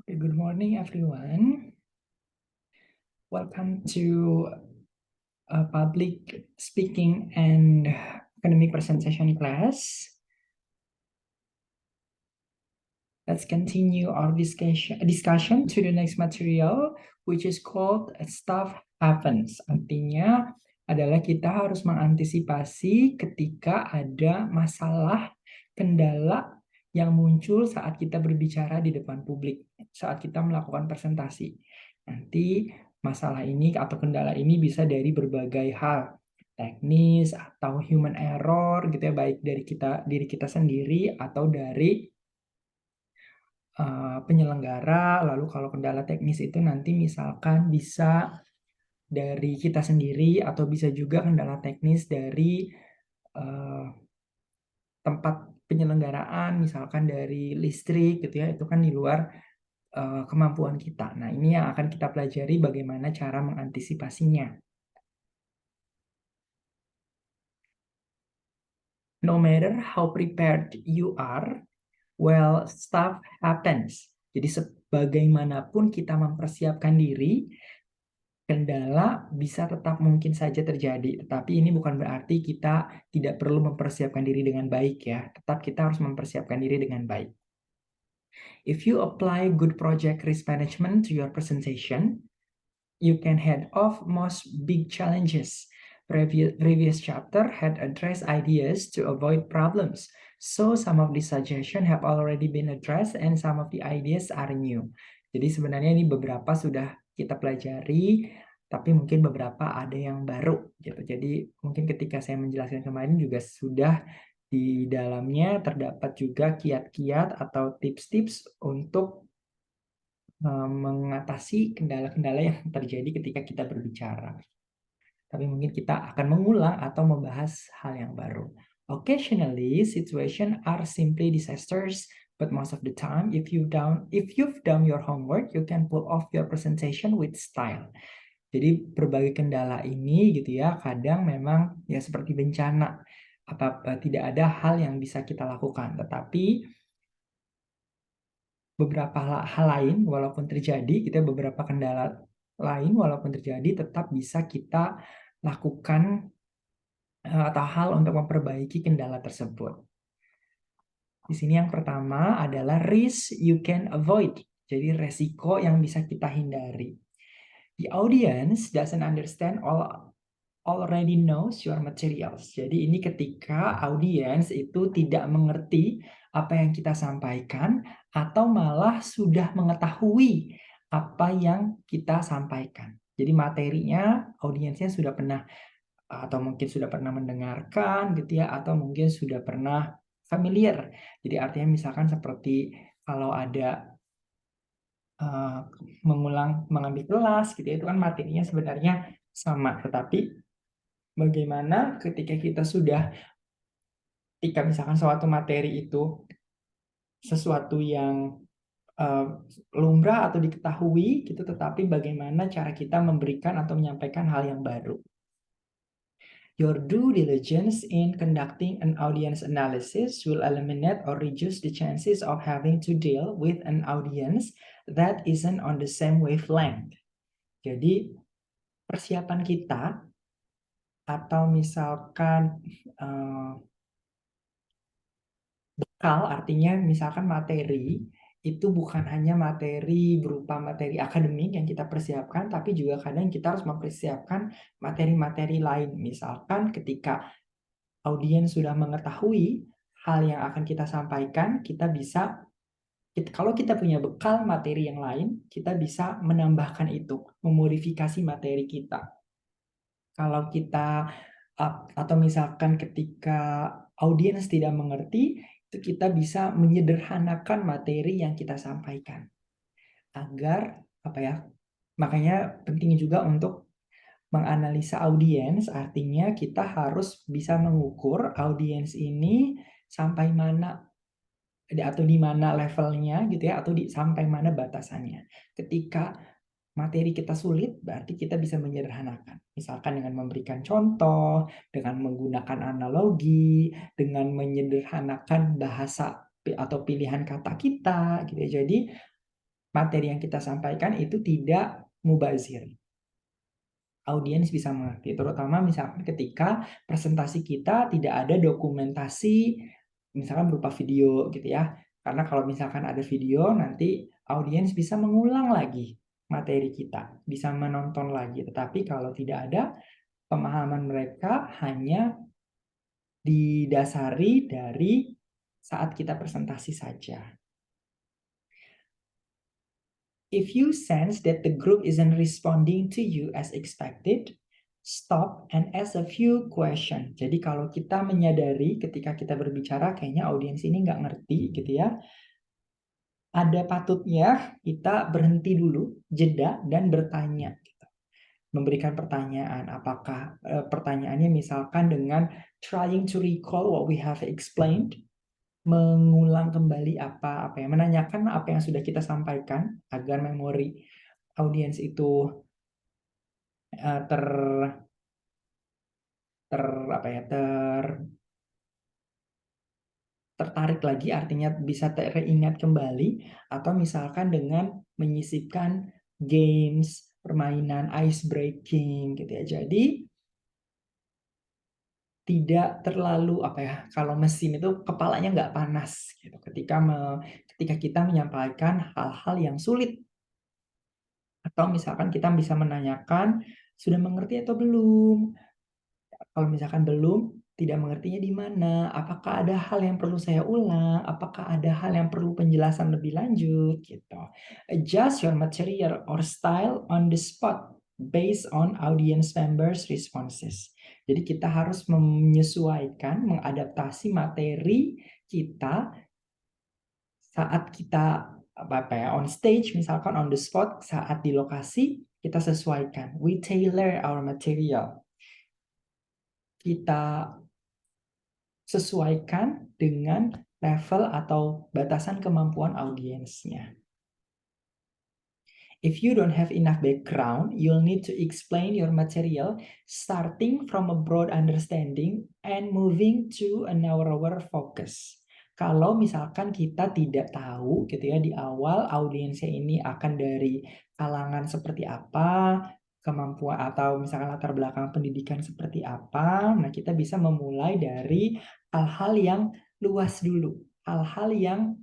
Okay, good morning, everyone. Welcome to public speaking and academic presentation class. Let's continue our discussion to the next material, which is called Stuff Happens. Artinya adalah kita harus mengantisipasi ketika ada masalah, kendala yang muncul saat kita berbicara di depan publik, saat kita melakukan presentasi. Nanti masalah ini atau kendala ini bisa dari berbagai hal, teknis atau human error gitu ya, baik dari diri kita sendiri atau dari penyelenggara. Lalu kalau kendala teknis itu nanti misalkan bisa dari kita sendiri atau bisa juga kendala teknis dari tempat penyelenggaraan, misalkan dari listrik gitu ya, itu kan di luar kemampuan kita. Nah, ini yang akan kita pelajari bagaimana cara mengantisipasinya. No matter how prepared you are, well, stuff happens. Jadi sebagaimanapun kita mempersiapkan diri, kendala bisa tetap mungkin saja terjadi. Tetapi ini bukan berarti kita tidak perlu mempersiapkan diri dengan baik ya. Tetap kita harus mempersiapkan diri dengan baik. If you apply good project risk management to your presentation, you can head off most big challenges. Previous chapter had addressed ideas to avoid problems. So some of the suggestions have already been addressed and some of the ideas are new. Jadi sebenarnya ini beberapa sudah kita pelajari, tapi mungkin beberapa ada yang baru gitu. Jadi mungkin ketika saya menjelaskan kemarin juga sudah di dalamnya terdapat juga kiat-kiat atau tips-tips untuk mengatasi kendala-kendala yang terjadi ketika kita berbicara. Tapi mungkin kita akan mengulang atau membahas hal yang baru. Occasionally, situations are simply disasters, but most of the time, if you've done your homework, you can pull off your presentation with style. Jadi berbagai kendala ini gitu ya, kadang memang ya seperti bencana. Tidak ada hal yang bisa kita lakukan, tetapi beberapa hal lain walaupun terjadi, kita beberapa kendala lain walaupun terjadi tetap bisa kita lakukan atau hal untuk memperbaiki kendala tersebut. Di sini yang pertama adalah risk you can avoid. Jadi resiko yang bisa kita hindari. The audience doesn't understand already knows your materials. Jadi ini ketika audiens itu tidak mengerti apa yang kita sampaikan atau malah sudah mengetahui apa yang kita sampaikan. Jadi materinya audiensnya sudah pernah atau mungkin sudah pernah mendengarkan gitu ya, atau mungkin sudah pernah familiar. Jadi artinya misalkan seperti kalau ada mengambil kelas gitu ya, itu kan materinya sebenarnya sama, tetapi bagaimana ketika ketika misalkan suatu materi itu sesuatu yang lumrah atau diketahui gitu, tetapi bagaimana cara kita memberikan atau menyampaikan hal yang baru. Your due diligence in conducting an audience analysis will eliminate or reduce the chances of having to deal with an audience that isn't on the same wavelength. Jadi persiapan kita atau misalkan bekal, artinya misalkan materi itu bukan hanya materi berupa materi akademik yang kita persiapkan, tapi juga kadang kita harus mempersiapkan materi-materi lain. Misalkan ketika audiens sudah mengetahui hal yang akan kita sampaikan, kalau kita punya bekal materi yang lain, kita bisa menambahkan itu, memodifikasi materi kita. Kalau kita atau misalkan ketika audiens tidak mengerti, itu kita bisa menyederhanakan materi yang kita sampaikan. Agar makanya penting juga untuk menganalisa audiens, artinya kita harus bisa mengukur audiens ini sampai mana atau di mana levelnya gitu ya, atau sampai mana batasannya. Ketika materi kita sulit, berarti kita bisa menyederhanakan. Misalkan dengan memberikan contoh, dengan menggunakan analogi, dengan menyederhanakan bahasa atau pilihan kata kita gitu ya. Jadi materi yang kita sampaikan itu tidak mubazir. Audiens bisa mengerti, terutama misalkan ketika presentasi kita tidak ada dokumentasi, misalkan berupa video gitu ya. Karena kalau misalkan ada video, nanti audiens bisa mengulang lagi materi kita, bisa menonton lagi. Tetapi kalau tidak ada, pemahaman mereka hanya didasari dari saat kita presentasi saja. If you sense that the group isn't responding to you as expected, stop and ask a few questions. Jadi kalau kita menyadari ketika kita berbicara kayaknya audiens ini nggak ngerti gitu ya, ada patutnya kita berhenti dulu, jeda dan bertanya. Memberikan pertanyaan, apakah pertanyaannya misalkan dengan trying to recall what we have explained, mengulang kembali apa yang menanyakan apa yang sudah kita sampaikan agar memori audiens itu ter ter apa ya tertarik lagi, artinya bisa teringat kembali, atau misalkan dengan menyisipkan games, permainan ice breaking gitu ya. Jadi tidak terlalu apa ya, kalau mesin itu kepalanya nggak panas gitu ketika kita menyampaikan hal-hal yang sulit, atau misalkan kita bisa menanyakan sudah mengerti atau belum. Kalau misalkan belum, tidak mengertinya di mana, apakah ada hal yang perlu saya ulang, apakah ada hal yang perlu penjelasan lebih lanjut gitu. Adjust your material or style on the spot based on audience members responses. Jadi kita harus menyesuaikan, mengadaptasi materi kita saat kita on stage, misalkan on the spot, saat di lokasi kita sesuaikan. We tailor our material. Kita sesuaikan dengan level atau batasan kemampuan audiensnya. If you don't have enough background, you'll need to explain your material starting from a broad understanding and moving to a narrower focus. Kalau misalkan kita tidak tahu gitu ya di awal audiensnya ini akan dari kalangan seperti apa, kemampuan atau misalkan latar belakang pendidikan seperti apa, nah kita bisa memulai dari hal-hal yang luas dulu, hal-hal yang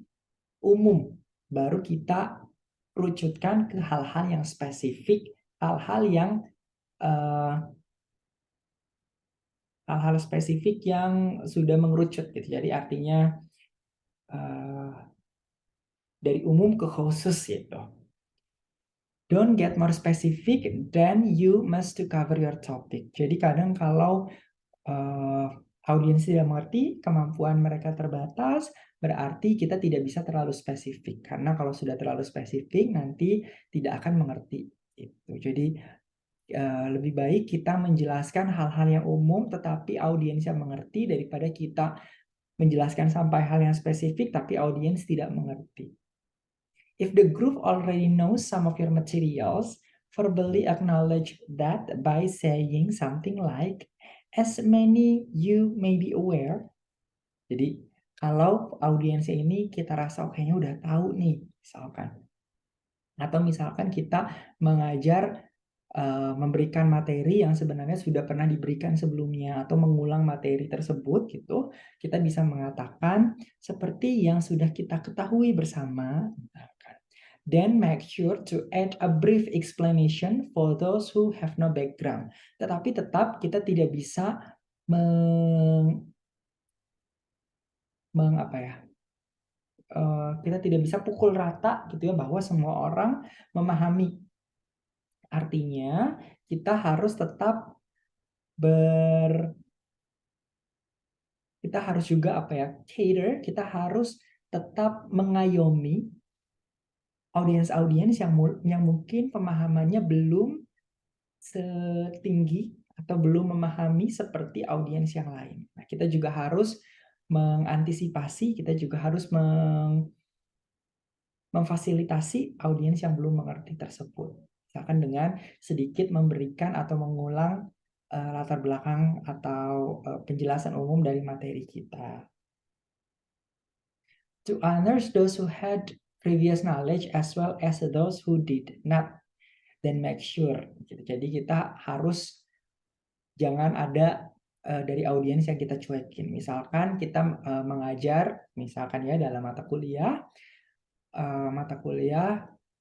umum, baru kita kerucutkan ke hal-hal yang spesifik, hal-hal yang hal-hal spesifik yang sudah mengerucut gitu. Jadi artinya dari umum ke khusus gitu. Don't get more specific than you must to cover your topic. Jadi kadang kalau audiens tidak mengerti, kemampuan mereka terbatas, berarti kita tidak bisa terlalu spesifik. Karena kalau sudah terlalu spesifik, nanti tidak akan mengerti. Itu. Jadi lebih baik kita menjelaskan hal-hal yang umum, tetapi audiens yang mengerti, daripada kita menjelaskan sampai hal yang spesifik, tapi audiens tidak mengerti. If the group already knows some of your materials, verbally acknowledge that by saying something like, as many you may be aware. Jadi kalau audiensnya ini kita rasa kayaknya udah tahu nih, misalkan. Atau misalkan kita mengajar memberikan materi yang sebenarnya sudah pernah diberikan sebelumnya atau mengulang materi tersebut gitu, kita bisa mengatakan seperti yang sudah kita ketahui bersama. Then make sure to add a brief explanation for those who have no background. Tetapi tetap kita tidak bisa kita tidak bisa pukul rata gitu ya bahwa semua orang memahami. Artinya kita harus tetap kita harus juga cater, kita harus tetap mengayomi audiens-audiens yang mungkin pemahamannya belum setinggi atau belum memahami seperti audiens yang lain. Nah, kita juga harus mengantisipasi, kita juga harus memfasilitasi audiens yang belum mengerti tersebut. Misalkan dengan sedikit memberikan atau mengulang latar belakang atau penjelasan umum dari materi kita. To honor those who had previous knowledge as well as those who did not, dan make sure. Jadi kita harus jangan ada dari audiens yang kita cuekin. Misalkan kita mengajar, misalkan ya dalam mata kuliah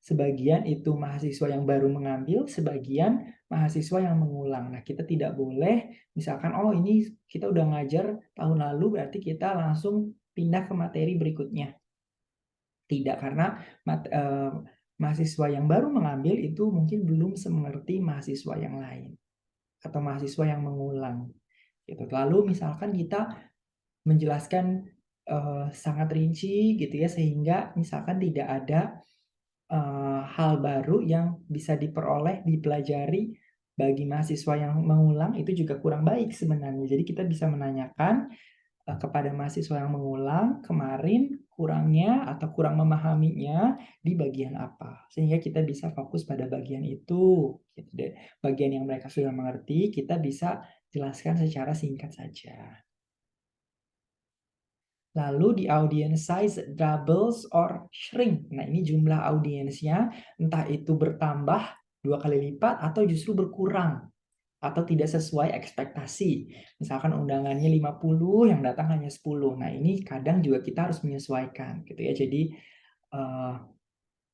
sebagian itu mahasiswa yang baru mengambil, sebagian mahasiswa yang mengulang. Nah, kita tidak boleh misalkan, oh ini kita udah ngajar tahun lalu, berarti kita langsung pindah ke materi berikutnya. Tidak, karena mahasiswa yang baru mengambil itu mungkin belum semengerti mahasiswa yang lain atau mahasiswa yang mengulang. Gitu. Lalu misalkan kita menjelaskan sangat rinci gitu ya, sehingga misalkan tidak ada hal baru yang bisa dipelajari bagi mahasiswa yang mengulang, itu juga kurang baik sebenarnya. Jadi kita bisa menanyakan kepada mahasiswa yang mengulang kemarin kurangnya atau kurang memahaminya di bagian apa, sehingga kita bisa fokus pada bagian itu gitu deh. Bagian yang mereka sudah mengerti kita bisa jelaskan secara singkat saja. Lalu di audience size doubles or shrink. Nah, ini jumlah audiensnya entah itu bertambah 2 kali lipat atau justru berkurang atau tidak sesuai ekspektasi. Misalkan undangannya 50, yang datang hanya 10. Nah, ini kadang juga kita harus menyesuaikan gitu ya. Jadi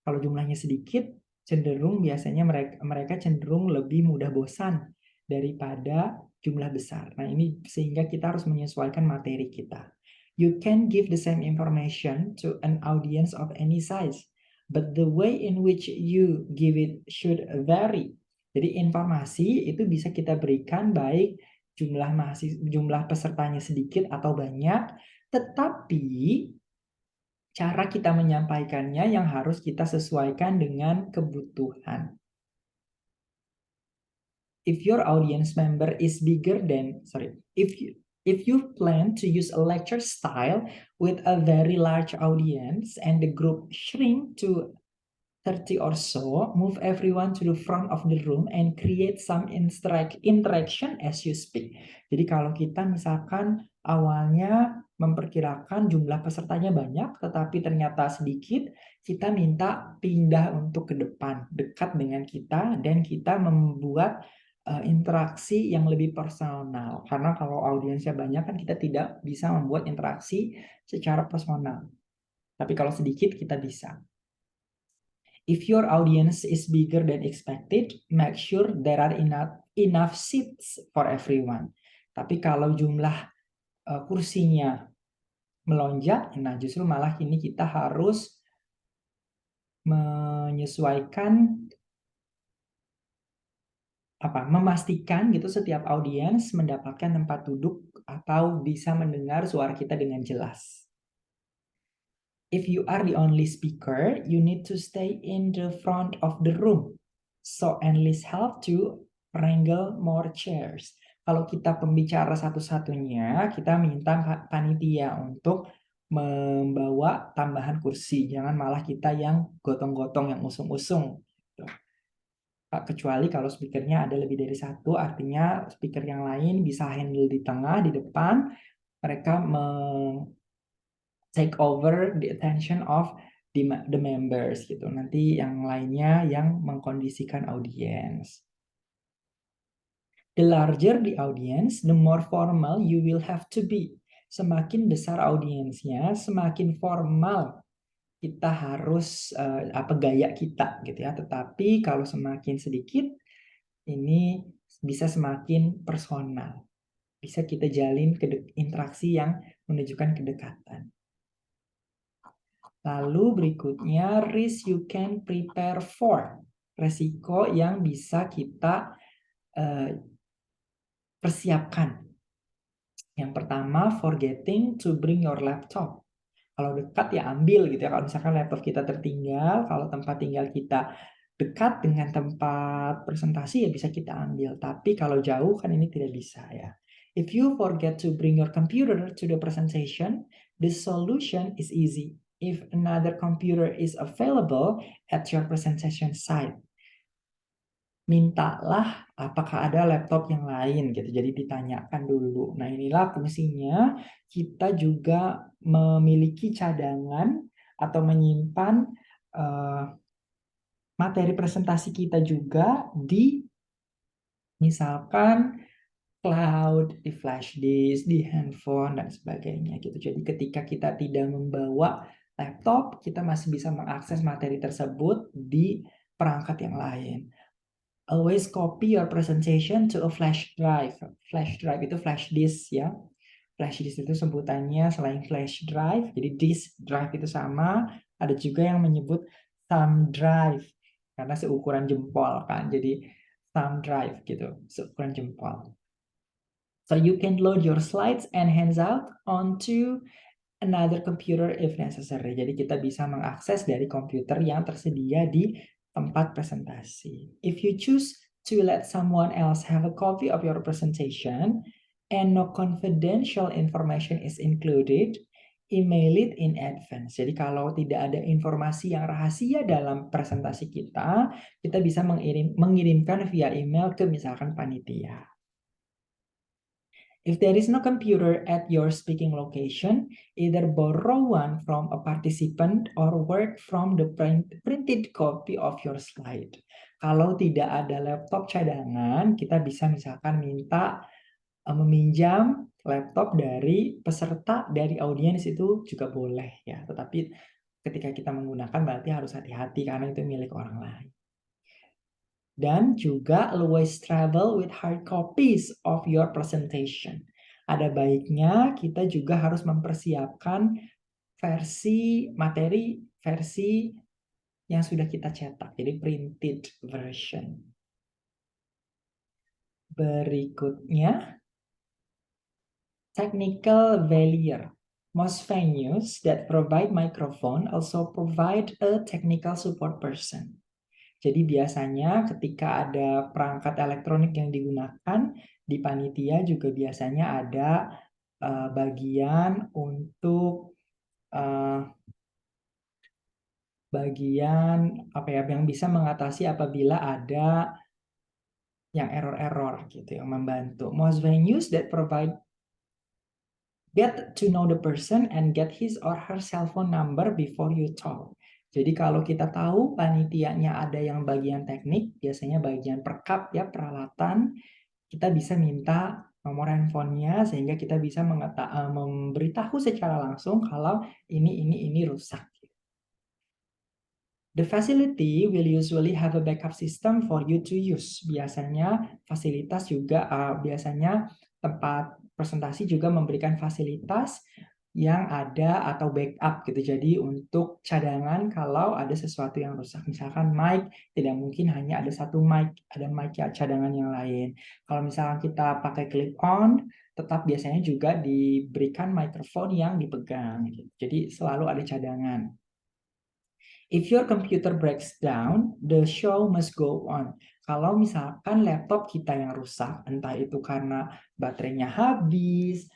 kalau jumlahnya sedikit, cenderung biasanya mereka cenderung lebih mudah bosan daripada jumlah besar. Nah, ini sehingga kita harus menyesuaikan materi kita. You can give the same information to an audience of any size, but the way in which you give it should vary. Jadi informasi itu bisa kita berikan baik jumlah pesertanya sedikit atau banyak, tetapi cara kita menyampaikannya yang harus kita sesuaikan dengan kebutuhan. If your audience member is bigger than, if you plan to use a lecture style with a very large audience and the group shrink to 30 or so, move everyone to the front of the room and create some interaction as you speak. Jadi kalau kita misalkan awalnya memperkirakan jumlah pesertanya banyak, tetapi ternyata sedikit, kita minta pindah untuk ke depan, dekat dengan kita, dan kita membuat interaksi yang lebih personal. Karena kalau audiensnya banyak kan kita tidak bisa membuat interaksi secara personal. Tapi kalau sedikit kita bisa. If your audience is bigger than expected, make sure there are enough seats for everyone. Tapi kalau jumlah kursinya melonjak, nah justru malah ini kita harus menyesuaikan memastikan gitu setiap audiens mendapatkan tempat duduk atau bisa mendengar suara kita dengan jelas. If you are the only speaker, you need to stay in the front of the room. So enlist help to wrangle more chairs. Kalau kita pembicara satu-satunya, kita minta panitia untuk membawa tambahan kursi. Jangan malah kita yang gotong-gotong, yang usung-usung. Kecuali kalau speakernya ada lebih dari satu, artinya speaker yang lain bisa handle di tengah, di depan. Mereka take over the attention of the members gitu. Nanti yang lainnya yang mengkondisikan audiens. The larger the audience, the more formal you will have to be. Semakin besar audiensnya, semakin formal kita harus gaya kita gitu ya. Tetapi kalau semakin sedikit, ini bisa semakin personal. Bisa kita jalin interaksi yang menunjukkan kedekatan. Lalu berikutnya, risk you can prepare for. Resiko yang bisa kita persiapkan. Yang pertama, forgetting to bring your laptop. Kalau dekat ya ambil gitu ya. Kalau misalkan laptop kita tertinggal, kalau tempat tinggal kita dekat dengan tempat presentasi ya bisa kita ambil. Tapi kalau jauh kan ini tidak bisa ya. If you forget to bring your computer to the presentation, the solution is easy. If another computer is available at your presentation site, mintalah apakah ada laptop yang lain gitu. Jadi ditanyakan dulu. Nah, inilah fungsinya kita juga memiliki cadangan atau menyimpan materi presentasi kita juga di misalkan cloud, di flash disk, di handphone, dan sebagainya gitu. Jadi ketika kita tidak membawa laptop, kita masih bisa mengakses materi tersebut di perangkat yang lain. Always copy your presentation to a flash drive. Flash drive itu flash disk ya. Flash disk itu sebutannya selain flash drive, jadi disk drive itu sama. Ada juga yang menyebut thumb drive karena seukuran jempol kan. Jadi thumb drive gitu, seukuran jempol. So you can load your slides and handout onto another computer if necessary. Jadi kita bisa mengakses dari komputer yang tersedia di tempat presentasi. If you choose to let someone else have a copy of your presentation and no confidential information is included, email it in advance. Jadi kalau tidak ada informasi yang rahasia dalam presentasi kita bisa mengirimkan via email ke misalkan panitia. If there is no computer at your speaking location, either borrow one from a participant or work from the printed copy of your slide. Kalau tidak ada laptop cadangan, kita bisa misalkan minta meminjam laptop dari peserta dari audiens itu juga boleh ya. Tetapi ketika kita menggunakan berarti harus hati-hati karena itu milik orang lain. Dan juga always travel with hard copies of your presentation. Ada baiknya kita juga harus mempersiapkan versi yang sudah kita cetak, jadi printed version. Berikutnya, technical failure. Most venues that provide microphone also provide a technical support person. Jadi biasanya ketika ada perangkat elektronik yang digunakan di panitia juga biasanya ada bagian untuk bagian apa ya yang bisa mengatasi apabila ada yang error-error gitu yang membantu. Most venues that provide get to know the person and get his or her cell phone number before you talk. Jadi kalau kita tahu panitianya ada yang bagian teknik, biasanya bagian perkap ya peralatan, kita bisa minta nomor handphonenya sehingga kita bisa memberitahu secara langsung kalau ini rusak. The facility will usually have a backup system for you to use. Biasanya fasilitas juga biasanya tempat presentasi juga memberikan fasilitas yang ada atau backup gitu. Jadi untuk cadangan kalau ada sesuatu yang rusak, misalkan mic, tidak mungkin hanya ada satu mic, ada mic ya cadangan yang lain. Kalau misalkan kita pakai clip on, tetap biasanya juga diberikan mikrofon yang dipegang. Gitu. Jadi selalu ada cadangan. If your computer breaks down, the show must go on. Kalau misalkan laptop kita yang rusak, entah itu karena baterainya habis,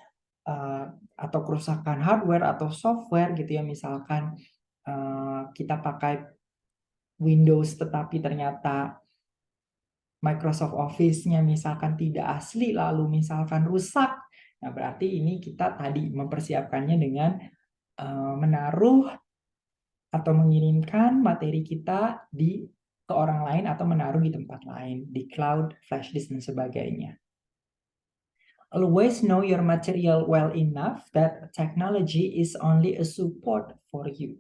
atau kerusakan hardware atau software gitu ya, misalkan kita pakai Windows tetapi ternyata Microsoft Office-nya misalkan tidak asli lalu misalkan rusak, nah berarti ini kita tadi mempersiapkannya dengan menaruh atau mengirimkan materi kita ke orang lain atau menaruh di tempat lain, di cloud, flash disk, dan sebagainya. Always know your material well enough that technology is only a support for you.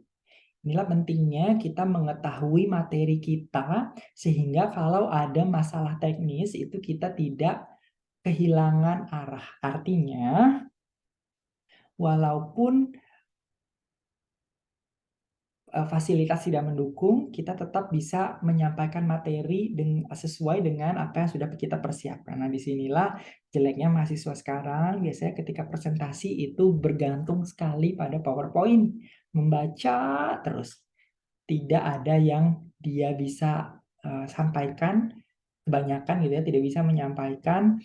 Inilah pentingnya kita mengetahui materi kita sehingga kalau ada masalah teknis itu kita tidak kehilangan arah. Artinya, walaupun fasilitas tidak mendukung, kita tetap bisa menyampaikan materi sesuai dengan apa yang sudah kita persiapkan. Nah, disinilah jeleknya mahasiswa sekarang, biasanya ketika presentasi itu bergantung sekali pada PowerPoint, membaca terus. Tidak ada yang dia bisa sampaikan, kebanyakan gitu ya, tidak bisa menyampaikan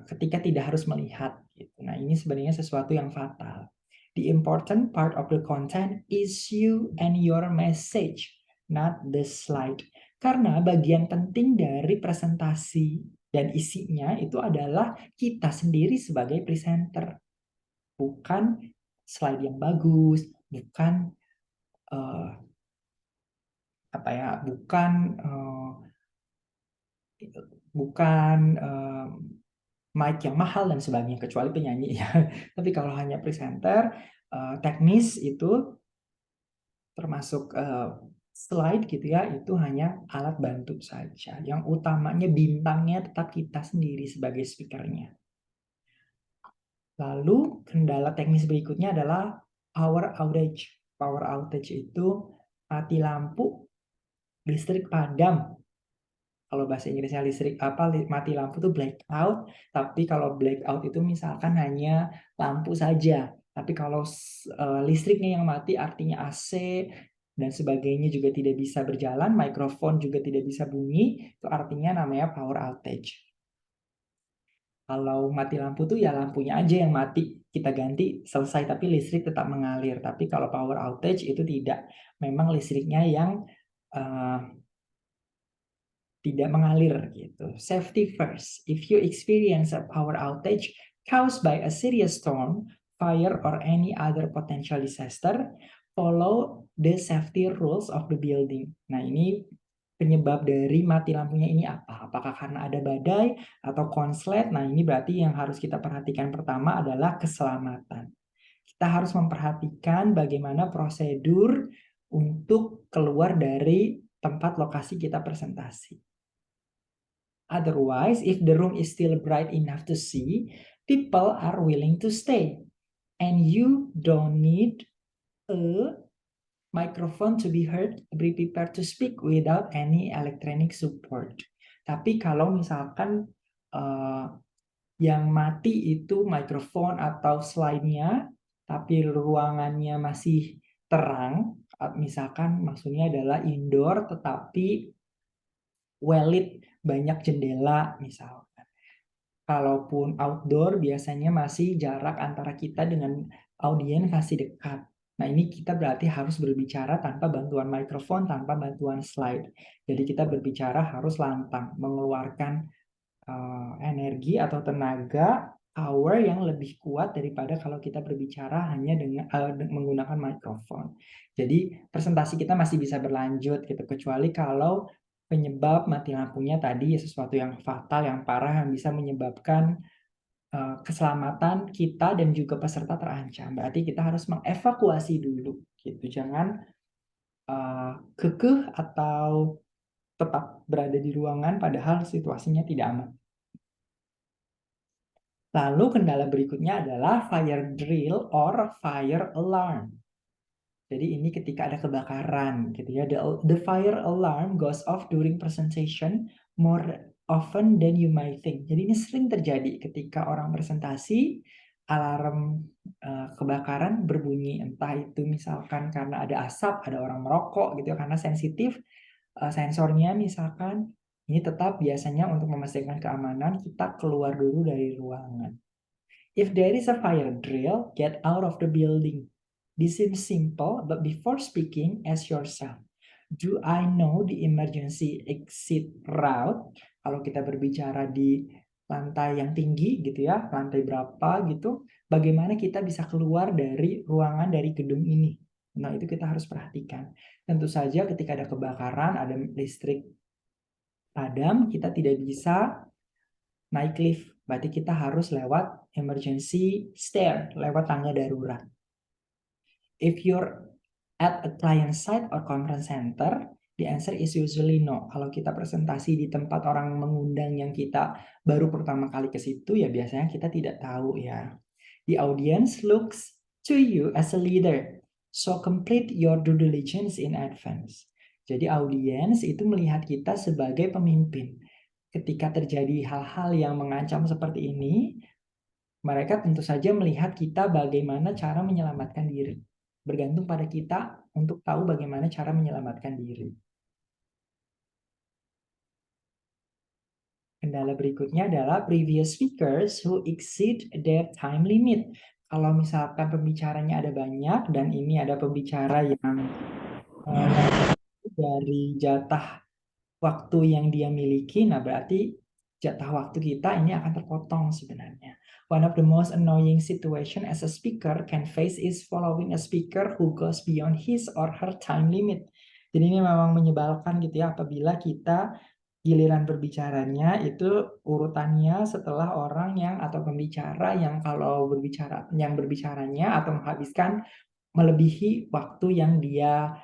ketika tidak harus melihat. Gitu. Nah, ini sebenarnya sesuatu yang fatal. The important part of the content is you and your message, not the slide. Karena bagian penting dari presentasi dan isinya itu adalah kita sendiri sebagai presenter. Bukan slide yang bagus, bukan apa ya, bukan mic yang mahal dan sebagainya, kecuali penyanyi ya. Tapi kalau hanya presenter, teknis itu termasuk slide gitu ya, itu hanya alat bantu saja. Yang utamanya bintangnya tetap kita sendiri sebagai speakernya. Lalu kendala teknis berikutnya adalah power outage. Power outage itu mati lampu, listrik padam. Kalau bahasa Inggrisnya mati lampu itu blackout, tapi kalau blackout itu misalkan hanya lampu saja. Tapi kalau listriknya yang mati artinya AC dan sebagainya juga tidak bisa berjalan, mikrofon juga tidak bisa bunyi, itu artinya namanya power outage. Kalau mati lampu tuh ya lampunya aja yang mati, kita ganti selesai, tapi listrik tetap mengalir. Tapi kalau power outage itu tidak, memang listriknya yang tidak mengalir gitu. Safety first. If you experience a power outage caused by a serious storm, fire, or any other potential disaster, follow the safety rules of the building. Nah, ini penyebab dari mati lampunya ini apa? Apakah karena ada badai atau konslet? Nah, ini berarti yang harus kita perhatikan pertama adalah keselamatan. Kita harus memperhatikan bagaimana prosedur untuk keluar dari tempat lokasi kita presentasi. Otherwise, if the room is still bright enough to see, people are willing to stay. And you don't need a microphone to be heard, be prepared to speak without any electronic support. Tapi kalau misalkan yang mati itu mikrofon atau slide-nya, tapi ruangannya masih terang, misalkan maksudnya adalah indoor tetapi well-lit, banyak jendela misalkan. Kalaupun outdoor biasanya masih jarak antara kita dengan audiens masih dekat. Nah, ini kita berarti harus berbicara tanpa bantuan mikrofon, tanpa bantuan slide. Jadi kita berbicara harus lantang, mengeluarkan energi atau tenaga power yang lebih kuat daripada kalau kita berbicara hanya dengan menggunakan mikrofon. Jadi presentasi kita masih bisa berlanjut gitu, kecuali kalau penyebab mati lampunya tadi sesuatu yang fatal, yang parah, yang bisa menyebabkan keselamatan kita dan juga peserta terancam. Berarti kita harus mengevakuasi dulu, gitu. Jangan kekeh atau tetap berada di ruangan padahal situasinya tidak aman. Lalu kendala berikutnya adalah fire drill or fire alarm. Jadi ini ketika ada kebakaran gitu ya. The fire alarm goes off during presentation more often than you might think. Jadi ini sering terjadi ketika orang presentasi, alarm kebakaran berbunyi. Entah itu misalkan karena ada asap, ada orang merokok gitu ya, karena sensitif sensornya misalkan. Ini tetap biasanya untuk memastikan keamanan kita keluar dulu dari ruangan. If there is a fire drill, get out of the building. This seems simple, but before speaking, ask yourself, do I know the emergency exit route? Kalau kita berbicara di lantai yang tinggi gitu ya, lantai berapa gitu, bagaimana kita bisa keluar dari ruangan dari gedung ini? Nah, itu kita harus perhatikan. Tentu saja ketika ada kebakaran, ada listrik padam, kita tidak bisa naik lift. Berarti kita harus lewat emergency stair, lewat tangga darurat. If you're at a client site or conference center, the answer is usually no. Kalau kita presentasi di tempat orang mengundang yang kita baru pertama kali ke situ, ya biasanya kita tidak tahu ya. The audience looks to you as a leader. So complete your due diligence in advance. Jadi audiens itu melihat kita sebagai pemimpin. Ketika terjadi hal-hal yang mengancam seperti ini, mereka tentu saja melihat kita bagaimana cara menyelamatkan diri. Bergantung pada kita untuk tahu bagaimana cara menyelamatkan diri. Kendala berikutnya adalah previous speakers who exceed their time limit. Kalau misalkan pembicaranya ada banyak dan ini ada pembicara yang dari jatah waktu yang dia miliki, nah berarti jatah waktu kita ini akan terpotong sebenarnya. One of the most annoying situation as a speaker can face is following a speaker who goes beyond his or her time limit. Jadi ini memang menyebalkan gitu ya apabila kita giliran berbicaranya itu urutannya setelah orang yang atau pembicara yang kalau berbicaranya atau menghabiskan melebihi waktu yang dia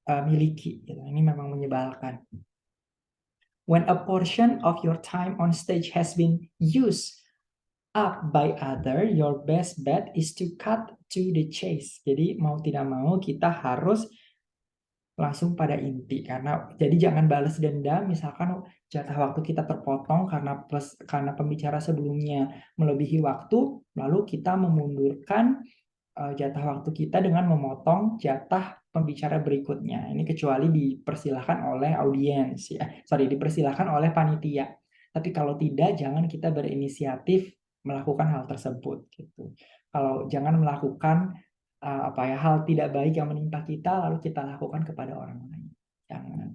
miliki gitu. Ini memang menyebalkan. When a portion of your time on stage has been used up by other, your best bet is to cut to the chase. Jadi mau tidak mau kita harus langsung pada inti karena jadi jangan balas dendam misalkan jatah waktu kita terpotong karena pembicara sebelumnya melebihi waktu lalu kita memundurkan jatah waktu kita dengan memotong jatah pembicara berikutnya. Ini kecuali dipersilahkan oleh audiens ya. Dipersilahkan oleh panitia. Tapi kalau tidak jangan kita berinisiatif melakukan hal tersebut gitu. Kalau jangan melakukan hal tidak baik yang menimpa kita lalu kita lakukan kepada orang lain. Jangan.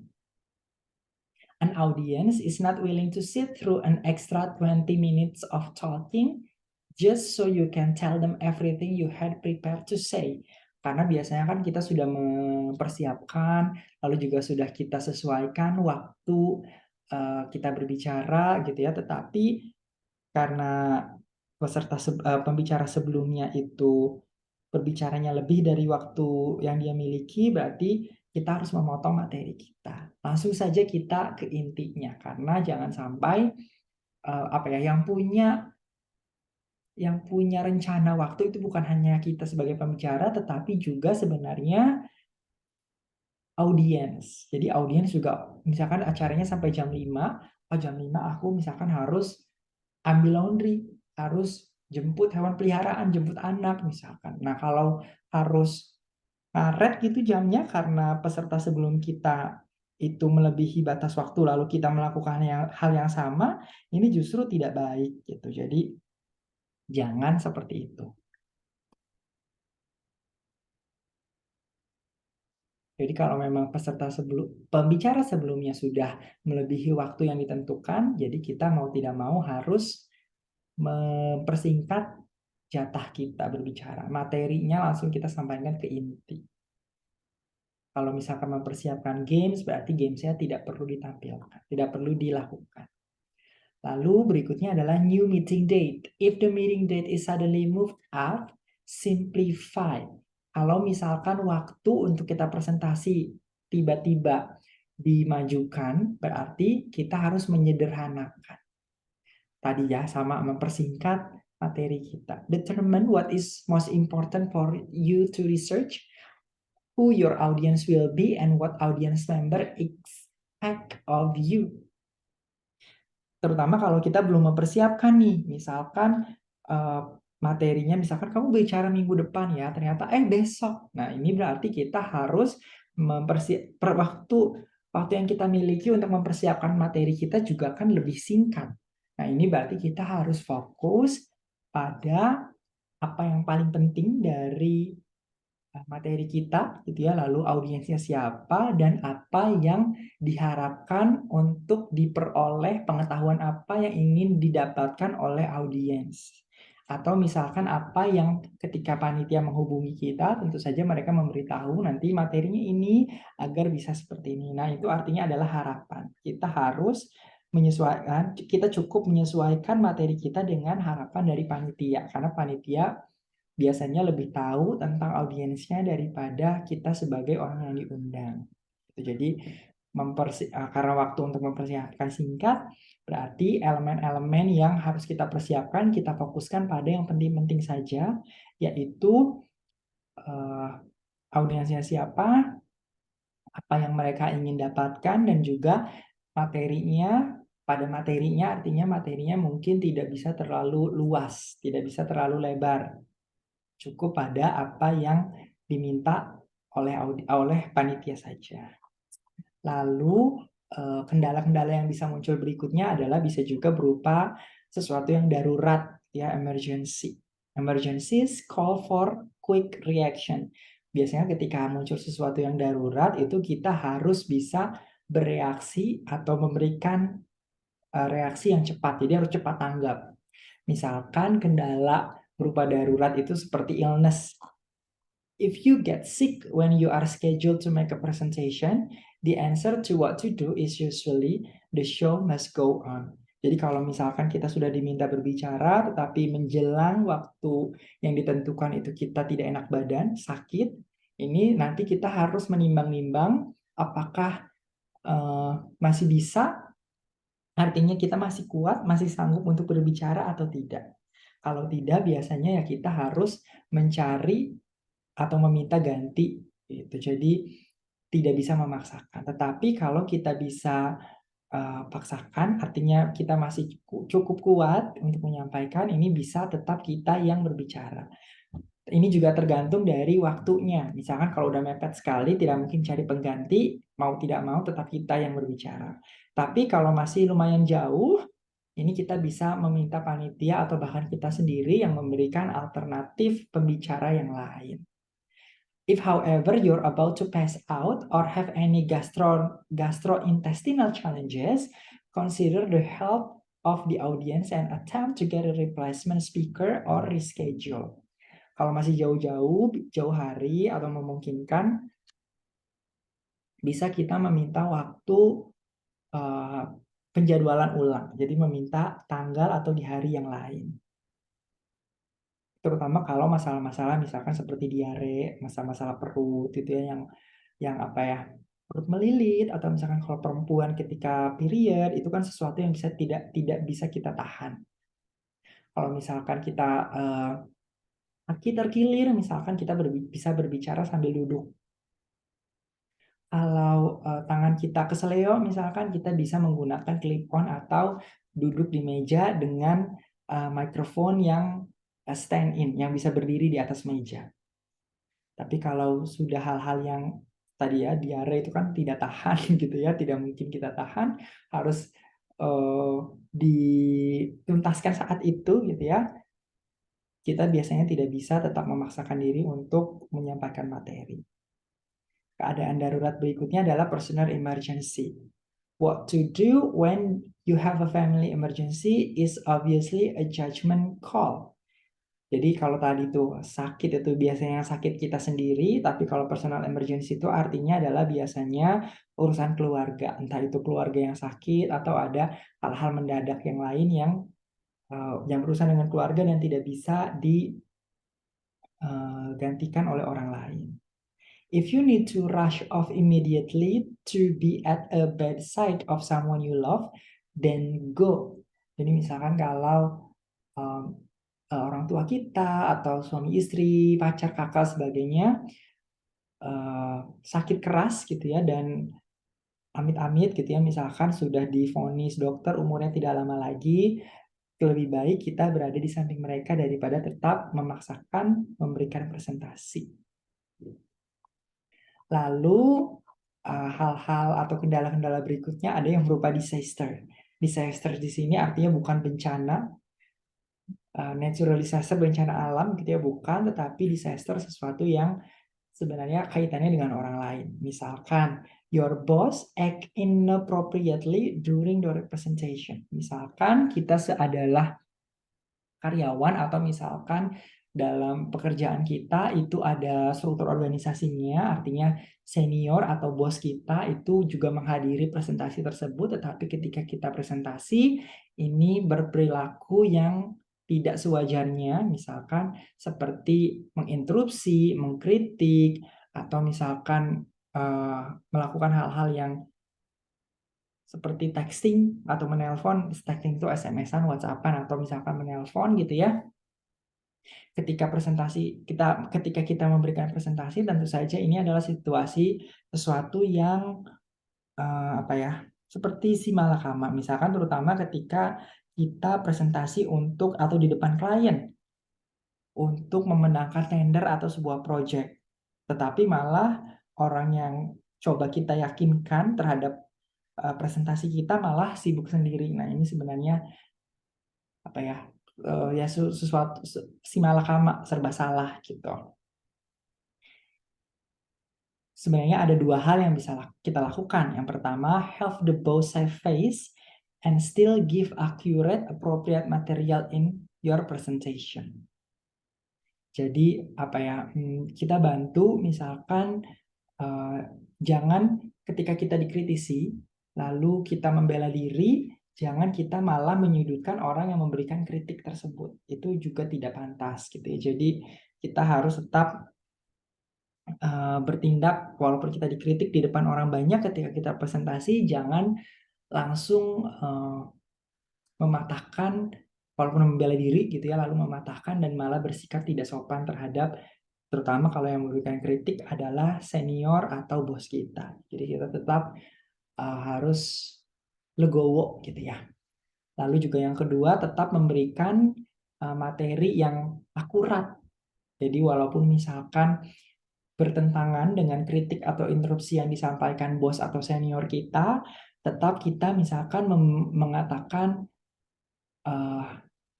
An audience is not willing to sit through an extra 20 minutes of talking just so you can tell them everything you had prepared to say. Karena biasanya kan kita sudah mempersiapkan, lalu juga sudah kita sesuaikan waktu kita berbicara gitu ya. Tetapi karena pembicara sebelumnya itu berbicaranya lebih dari waktu yang dia miliki, berarti kita harus memotong materi kita. Langsung saja kita ke intinya, karena jangan sampai yang punya rencana waktu itu bukan hanya kita sebagai pembicara, tetapi juga sebenarnya audiens. Jadi audiens juga, misalkan acaranya sampai jam 5, jam 5 aku misalkan harus ambil laundry, harus jemput hewan peliharaan, jemput anak misalkan. Nah kalau harus karet gitu jamnya karena peserta sebelum kita itu melebihi batas waktu lalu kita melakukan hal yang sama, ini justru tidak baik gitu. Jadi jangan seperti itu. Jadi kalau memang pembicara sebelumnya sudah melebihi waktu yang ditentukan, jadi kita mau tidak mau harus mempersingkat jatah kita berbicara. Materinya langsung kita sampaikan ke inti. Kalau misalkan mempersiapkan games, berarti gamesnya tidak perlu ditampilkan, tidak perlu dilakukan. Lalu berikutnya adalah new meeting date. If the meeting date is suddenly moved up, simplify. Kalau misalkan waktu untuk kita presentasi tiba-tiba dimajukan, berarti kita harus menyederhanakan. Tadi ya, sama mempersingkat materi kita. Determine what is most important for you to research, who your audience will be, and what audience member expect of you. Terutama kalau kita belum mempersiapkan nih, misalkan materinya, misalkan kamu bicara minggu depan ya, ternyata besok. Nah ini berarti kita harus waktu yang kita miliki untuk mempersiapkan materi kita juga kan lebih singkat. Nah ini berarti kita harus fokus pada apa yang paling penting dari materi kita gitu ya, lalu audiensnya siapa dan apa yang diharapkan untuk diperoleh, pengetahuan apa yang ingin didapatkan oleh audiens. Atau misalkan apa yang ketika panitia menghubungi kita, tentu saja mereka memberitahu nanti materinya ini agar bisa seperti ini. Nah, itu artinya adalah harapan. Kita harus menyesuaikan, kita cukup menyesuaikan materi kita dengan harapan dari panitia. Karena panitia biasanya lebih tahu tentang audiensnya daripada kita sebagai orang yang diundang. Jadi karena waktu untuk mempersiapkan singkat, berarti elemen-elemen yang harus kita persiapkan, kita fokuskan pada yang penting-penting saja, yaitu audiensnya siapa, apa yang mereka ingin dapatkan, dan juga materinya. Pada materinya artinya materinya mungkin tidak bisa terlalu luas, tidak bisa terlalu lebar. Cukup pada apa yang diminta oleh panitia saja. Lalu kendala-kendala yang bisa muncul berikutnya adalah bisa juga berupa sesuatu yang darurat ya, emergency. Emergencies call for quick reaction. Biasanya ketika muncul sesuatu yang darurat itu kita harus bisa bereaksi atau memberikan reaksi yang cepat. Jadi harus cepat tanggap. Misalkan kendala berupa darurat itu seperti illness. If you get sick when you are scheduled to make a presentation, the answer to what to do is usually the show must go on. Jadi kalau misalkan kita sudah diminta berbicara, tetapi menjelang waktu yang ditentukan itu kita tidak enak badan, sakit, ini nanti kita harus menimbang-nimbang apakah masih bisa, artinya kita masih kuat, masih sanggup untuk berbicara atau tidak. Kalau tidak, biasanya ya kita harus mencari atau meminta ganti gitu. Jadi tidak bisa memaksakan. Tetapi kalau kita bisa paksakan, artinya kita masih cukup kuat untuk menyampaikan, ini bisa tetap kita yang berbicara. Ini juga tergantung dari waktunya. Misalkan kalau udah mepet sekali, tidak mungkin cari pengganti, mau tidak mau tetap kita yang berbicara. Tapi kalau masih lumayan jauh, ini kita bisa meminta panitia atau bahkan kita sendiri yang memberikan alternatif pembicara yang lain. If, however, you're about to pass out or have any gastrointestinal challenges, consider the help of the audience and attempt to get a replacement speaker or reschedule. Kalau masih jauh hari atau memungkinkan, bisa kita meminta waktu penjadwalan ulang. Jadi meminta tanggal atau di hari yang lain. Terutama kalau masalah-masalah misalkan seperti diare, masalah-masalah perut itu ya, yang apa ya, perut melilit, atau misalkan kalau perempuan ketika period itu kan sesuatu yang tidak bisa kita tahan. Kalau misalkan kita kaki terkilir, misalkan kita bisa berbicara sambil duduk. Kalau tangan kita keseleo, misalkan kita bisa menggunakan clip-on atau duduk di meja dengan mikrofon yang stand-in, yang bisa berdiri di atas meja. Tapi kalau sudah hal-hal yang tadi ya, diare itu kan tidak tahan gitu ya, tidak mungkin kita tahan, harus dituntaskan saat itu gitu ya, kita biasanya tidak bisa tetap memaksakan diri untuk menyampaikan materi. Keadaan darurat berikutnya adalah personal emergency. What to do when you have a family emergency is obviously a judgment call. Jadi kalau tadi tuh sakit itu biasanya sakit kita sendiri, tapi kalau personal emergency itu artinya adalah biasanya urusan keluarga, entah itu keluarga yang sakit atau ada hal-hal mendadak yang lain yang berurusan dengan keluarga dan tidak bisa digantikan oleh orang lain. If you need to rush off immediately to be at a bedside of someone you love, then go. Jadi misalkan kalau orang tua kita atau suami istri, pacar, kakak, sebagainya sakit keras gitu ya, dan amit-amit gitu ya, misalkan sudah divonis dokter umurnya tidak lama lagi, lebih baik kita berada di samping mereka daripada tetap memaksakan memberikan presentasi. Lalu hal-hal atau kendala-kendala berikutnya ada yang berupa disaster. Disaster di sini artinya bukan bencana, natural disaster bencana alam gitu ya, bukan, tetapi disaster sesuatu yang sebenarnya kaitannya dengan orang lain. Misalkan your boss act inappropriately during the representation. Misalkan kita adalah karyawan atau misalkan dalam pekerjaan kita itu ada struktur organisasinya, artinya senior atau bos kita itu juga menghadiri presentasi tersebut, tetapi ketika kita presentasi ini berperilaku yang tidak sewajarnya, misalkan seperti menginterupsi, mengkritik, atau misalkan melakukan hal-hal yang seperti texting atau menelpon. Texting itu SMS-an, WhatsApp-an, atau misalkan menelpon gitu ya. Ketika kita memberikan presentasi, tentu saja ini adalah situasi sesuatu yang seperti si malakama. Misalkan terutama ketika kita presentasi untuk atau di depan klien untuk memenangkan tender atau sebuah project, tetapi malah orang yang coba kita yakinkan terhadap presentasi kita malah sibuk sendiri. Nah, ini sebenarnya sesuatu si malakama, serba salah gitu. Sebenarnya ada dua hal yang bisa kita lakukan. Yang pertama, have the both save face and still give accurate, appropriate material in your presentation. Jadi apa ya, kita bantu misalkan jangan ketika kita dikritisi lalu kita membela diri, jangan kita malah menyudutkan orang yang memberikan kritik tersebut. Itu juga tidak pantas gitu ya. Jadi kita harus tetap bertindak walaupun kita dikritik di depan orang banyak ketika kita presentasi, jangan langsung mematahkan walaupun membela diri gitu ya, lalu mematahkan dan malah bersikap tidak sopan terhadap terutama kalau yang memberikan kritik adalah senior atau bos kita. Jadi kita tetap harus legowo gitu ya. Lalu juga yang kedua, tetap memberikan materi yang akurat. Jadi walaupun misalkan bertentangan dengan kritik atau interupsi yang disampaikan bos atau senior kita, tetap kita misalkan mengatakan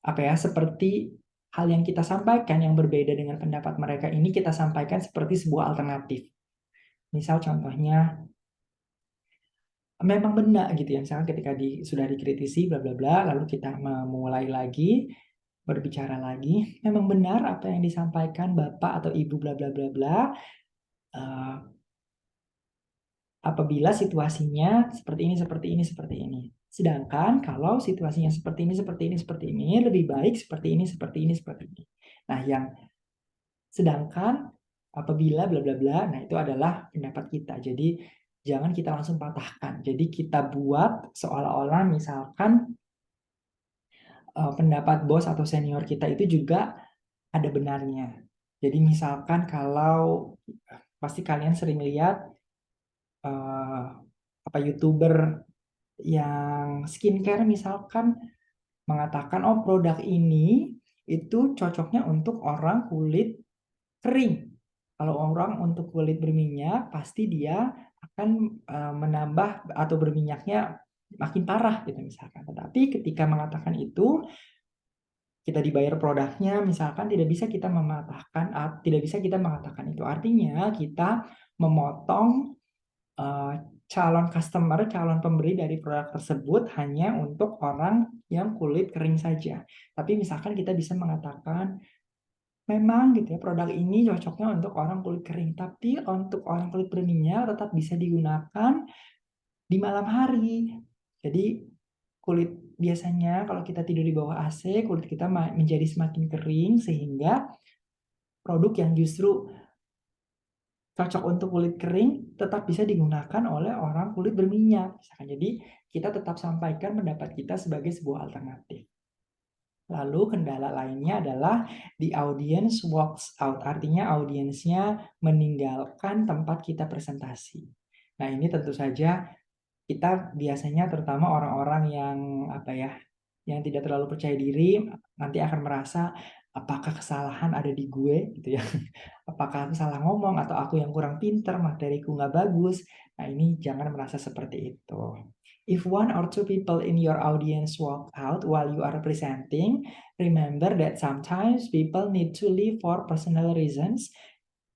apa ya, seperti hal yang kita sampaikan yang berbeda dengan pendapat mereka ini kita sampaikan seperti sebuah alternatif. Misal contohnya memang benar gitu ya, misalkan ketika sudah dikritisi bla bla bla, lalu kita memulai lagi berbicara lagi, memang benar apa yang disampaikan Bapak atau Ibu bla bla bla bla, apabila situasinya seperti ini, seperti ini, seperti ini. Sedangkan kalau situasinya seperti ini, seperti ini, seperti ini, lebih baik seperti ini, seperti ini, seperti ini. Nah, yang sedangkan apabila bla bla bla, nah itu adalah pendapat kita. Jadi jangan kita langsung patahkan. Jadi kita buat seolah-olah misalkan pendapat bos atau senior kita itu juga ada benarnya. Jadi misalkan kalau pasti kalian sering lihat apa YouTuber yang skincare misalkan mengatakan oh produk ini itu cocoknya untuk orang kulit kering. Kalau orang untuk kulit berminyak pasti dia akan menambah atau berminyaknya makin parah gitu misalkan. Tetapi ketika mengatakan itu kita dibayar produknya misalkan tidak bisa kita mematahkan, tidak bisa kita mengatakan itu. Artinya kita memotong calon customer, calon pembeli dari produk tersebut hanya untuk orang yang kulit kering saja. Tapi misalkan kita bisa mengatakan memang gitu ya produk ini cocoknya untuk orang kulit kering, tapi untuk orang kulit berminyak tetap bisa digunakan di malam hari. Jadi kulit biasanya kalau kita tidur di bawah AC, kulit kita menjadi semakin kering sehingga produk yang justru cocok untuk kulit kering tetap bisa digunakan oleh orang kulit berminyak. Jadi kita tetap sampaikan pendapat kita sebagai sebuah alternatif. Lalu kendala lainnya adalah the audience walks out, artinya audiensnya meninggalkan tempat kita presentasi. Nah ini tentu saja kita biasanya terutama orang-orang yang apa ya, yang tidak terlalu percaya diri nanti akan merasa apakah kesalahan ada di gue gitu ya. Apakah aku salah ngomong atau aku yang kurang pinter, materiku nggak bagus. Nah ini jangan merasa seperti itu. If one or two people in your audience walk out while you are presenting, remember that sometimes people need to leave for personal reasons,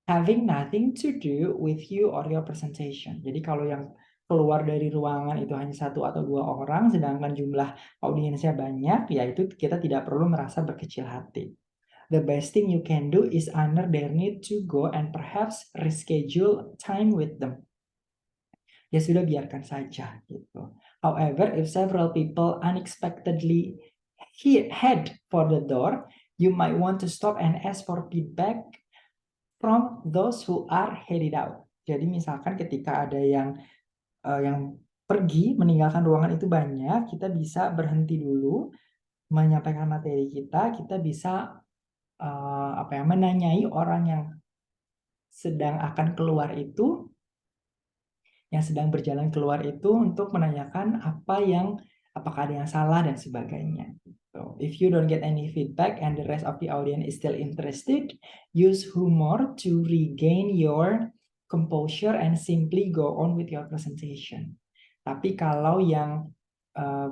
having nothing to do with you or your presentation. Jadi kalau yang keluar dari ruangan itu hanya satu atau dua orang, sedangkan jumlah audiensnya banyak, ya itu kita tidak perlu merasa berkecil hati. The best thing you can do is honor their need to go and perhaps reschedule time with them. Ya sudah biarkan saja gitu. However, if several people unexpectedly head for the door, you might want to stop and ask for feedback from those who are headed out. Jadi misalkan ketika ada yang pergi meninggalkan ruangan itu banyak, kita bisa berhenti dulu menyampaikan materi kita bisa menanyai orang yang sedang akan keluar itu, yang sedang berjalan keluar itu untuk menanyakan apakah ada yang salah dan sebagainya. So, if you don't get any feedback and the rest of the audience is still interested, use humor to regain your composure and simply go on with your presentation. Tapi kalau yang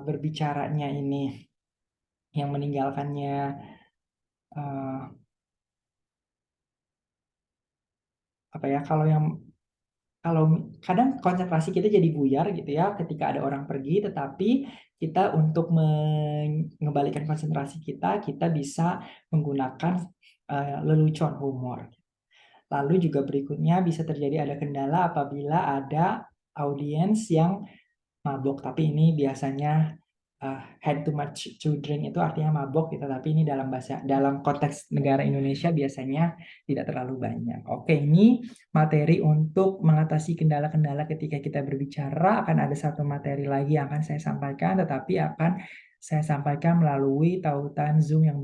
berbicaranya ini, yang meninggalkannya kalau kadang konsentrasi kita jadi buyar gitu ya ketika ada orang pergi, tetapi kita untuk mengembalikan konsentrasi kita bisa menggunakan lelucon humor. Lalu juga berikutnya bisa terjadi ada kendala apabila ada audiens yang mabok, tapi ini biasanya had too much to drink itu artinya mabok gitu, tapi ini dalam konteks negara Indonesia biasanya tidak terlalu banyak. Oke, ini materi untuk mengatasi kendala-kendala ketika kita berbicara. Akan ada satu materi lagi yang akan saya sampaikan, tetapi akan saya sampaikan melalui tautan Zoom yang